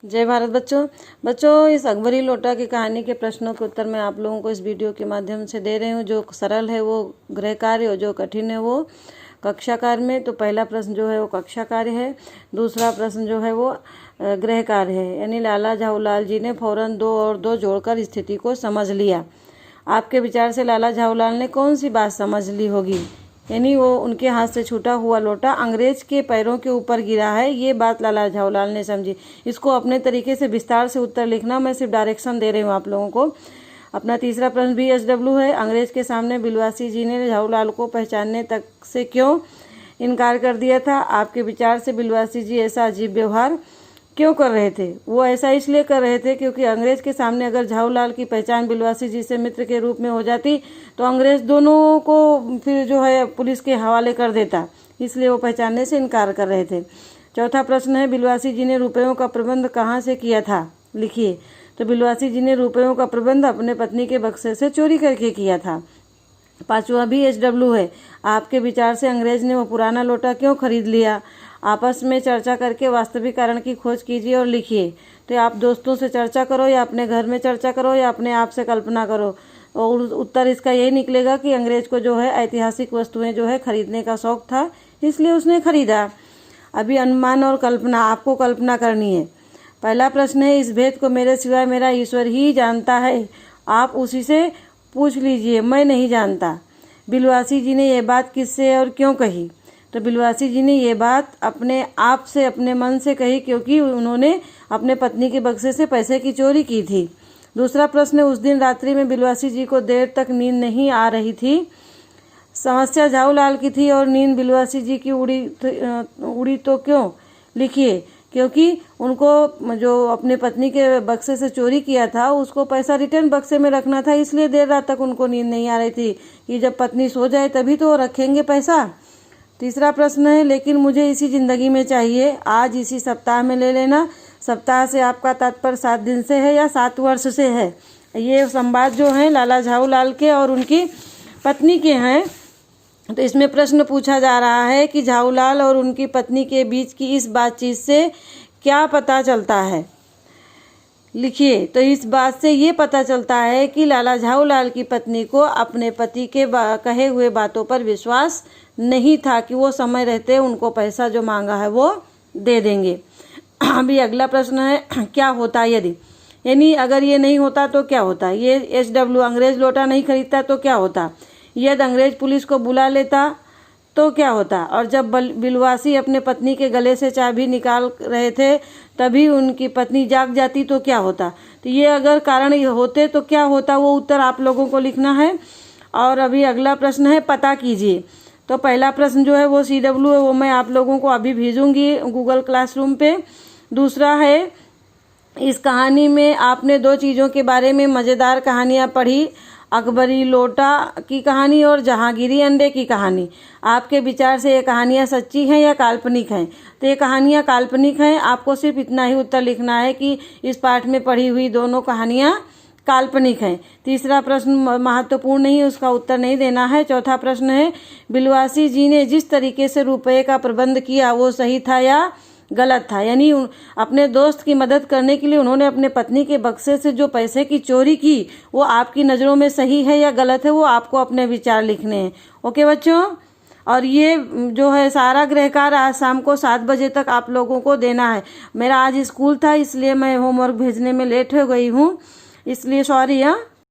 जय भारत बच्चों इस अकबरी लोटा की कहानी के प्रश्नों के उत्तर मैं आप लोगों को इस वीडियो के माध्यम से दे रही हूँ। जो सरल है वो गृह कार्य और जो कठिन है वो कक्षा कार्य में। तो पहला प्रश्न जो है वो कक्षा कार्य है, दूसरा प्रश्न जो है वो गृह कार्य है। यानी लाला झाऊलाल जी ने फौरन 2 और 2 जोड़कर स्थिति को समझ लिया। आपके विचार से लाला झाऊलाल ने कौन सी बात समझ ली होगी? यानी वो उनके हाथ से छूटा हुआ लोटा अंग्रेज के पैरों के ऊपर गिरा है, ये बात लाला झाऊलाल ने समझी। इसको अपने तरीके से विस्तार से उत्तर लिखना, मैं सिर्फ डायरेक्शन दे रही हूँ आप लोगों को। अपना तीसरा प्रश्न BHW है। अंग्रेज के सामने बिलवासी जी ने झाऊलाल को पहचानने तक से क्यों इनकार कर दिया था? आपके विचार से बिलवासी जी ऐसा अजीब व्यवहार क्यों कर रहे थे? वो ऐसा इसलिए कर रहे थे क्योंकि अंग्रेज के सामने अगर झाऊलाल की पहचान बिलवासी जी से मित्र के रूप में हो जाती तो अंग्रेज दोनों को फिर जो है पुलिस के हवाले कर देता, इसलिए वो पहचानने से इनकार कर रहे थे। चौथा प्रश्न है, बिलवासी जी ने रुपयों का प्रबंध कहाँ से किया था? लिखिए। तो बिलवासी जी ने रुपयों का प्रबंध अपने पत्नी के बक्से से चोरी करके किया था। पांचवा BHW है। आपके विचार से अंग्रेज ने वो पुराना लोटा क्यों खरीद लिया? आपस में चर्चा करके वास्तविक कारण की खोज कीजिए और लिखिए। तो आप दोस्तों से चर्चा करो या अपने घर में चर्चा करो या अपने आप से कल्पना करो, और उत्तर इसका यही निकलेगा कि अंग्रेज को जो है ऐतिहासिक वस्तुएं जो है खरीदने का शौक था, इसलिए उसने खरीदा। अभी अनुमान और कल्पना, आपको कल्पना करनी है। पहला प्रश्न है, इस भेद को मेरे सिवाय मेरा ईश्वर ही जानता है। आप उसी से पूछ लीजिए, मैं नहीं जानता। बिलवासी जी ने यह बात किससे और क्यों कही? तो बिलवासी जी ने ये बात अपने आप से, अपने मन से कही, क्योंकि उन्होंने अपने पत्नी के बक्से से पैसे की चोरी की थी। दूसरा प्रश्न, उस दिन रात्रि में बिलवासी जी को देर तक नींद नहीं आ रही थी। समस्या झाऊलाल की थी और नींद बिलवासी जी की उड़ी तो क्यों? लिखिए। क्योंकि उनको जो अपने पत्नी के बक्से से चोरी किया था उसको पैसा रिटर्न बक्से में रखना था, इसलिए देर रात तक उनको नींद नहीं आ रही थी कि जब पत्नी सो जाए तभी तो रखेंगे पैसा। तीसरा प्रश्न है, लेकिन मुझे इसी जिंदगी में चाहिए, आज इसी सप्ताह में ले लेना। सप्ताह से आपका तात्पर्य 7 दिन से है या 7 वर्ष से है? ये संवाद जो है लाला झाऊलाल के और उनकी पत्नी के हैं। तो इसमें प्रश्न पूछा जा रहा है कि झाऊलाल और उनकी पत्नी के बीच की इस बातचीत से क्या पता चलता है? लिखिए। तो इस बात से ये पता चलता है कि लाला झाऊलाल की पत्नी को अपने पति के कहे हुए बातों पर विश्वास नहीं था कि वो समय रहते उनको पैसा जो मांगा है वो दे देंगे। अभी अगला प्रश्न है, क्या होता यदि? यानी अगर ये नहीं होता तो क्या होता? ये HW अंग्रेज लोटा नहीं खरीदता तो क्या होता? यदि अंग्रेज पुलिस को बुला लेता तो क्या होता? और जब बिलवासी अपने पत्नी के गले से चाबी निकाल रहे थे तभी उनकी पत्नी जाग जाती तो क्या होता? तो ये अगर कारण होते तो क्या होता, वो उत्तर आप लोगों को लिखना है। और अभी अगला प्रश्न है, पता कीजिए। तो पहला प्रश्न जो है वो CW है, वो मैं आप लोगों को अभी भेजूंगी गूगल क्लासरूम पे। दूसरा है, इस कहानी में आपने 2 चीज़ों के बारे में मज़ेदार कहानियाँ पढ़ी, अकबरी लोटा की कहानी और जहांगीरी अंडे की कहानी। आपके विचार से ये कहानियाँ सच्ची हैं या काल्पनिक हैं? तो ये कहानियाँ काल्पनिक हैं। आपको सिर्फ इतना ही उत्तर लिखना है कि इस पाठ में पढ़ी हुई दोनों कहानियाँ काल्पनिक हैं। तीसरा प्रश्न महत्वपूर्ण नहीं, उसका उत्तर नहीं देना है। चौथा प्रश्न है, बिलवासी जी ने जिस तरीके से रुपये का प्रबंध किया वो सही था या गलत था? यानी अपने दोस्त की मदद करने के लिए उन्होंने अपने पत्नी के बक्से से जो पैसे की चोरी की वो आपकी नज़रों में सही है या गलत है, वो आपको अपने विचार लिखने हैं। ओके बच्चों, और ये जो है सारा गृह कार्य आज शाम को 7 बजे तक आप लोगों को देना है। मेरा आज स्कूल था इसलिए मैं होमवर्क भेजने में लेट हो गई हूँ, इसलिए सॉरी। हाँ।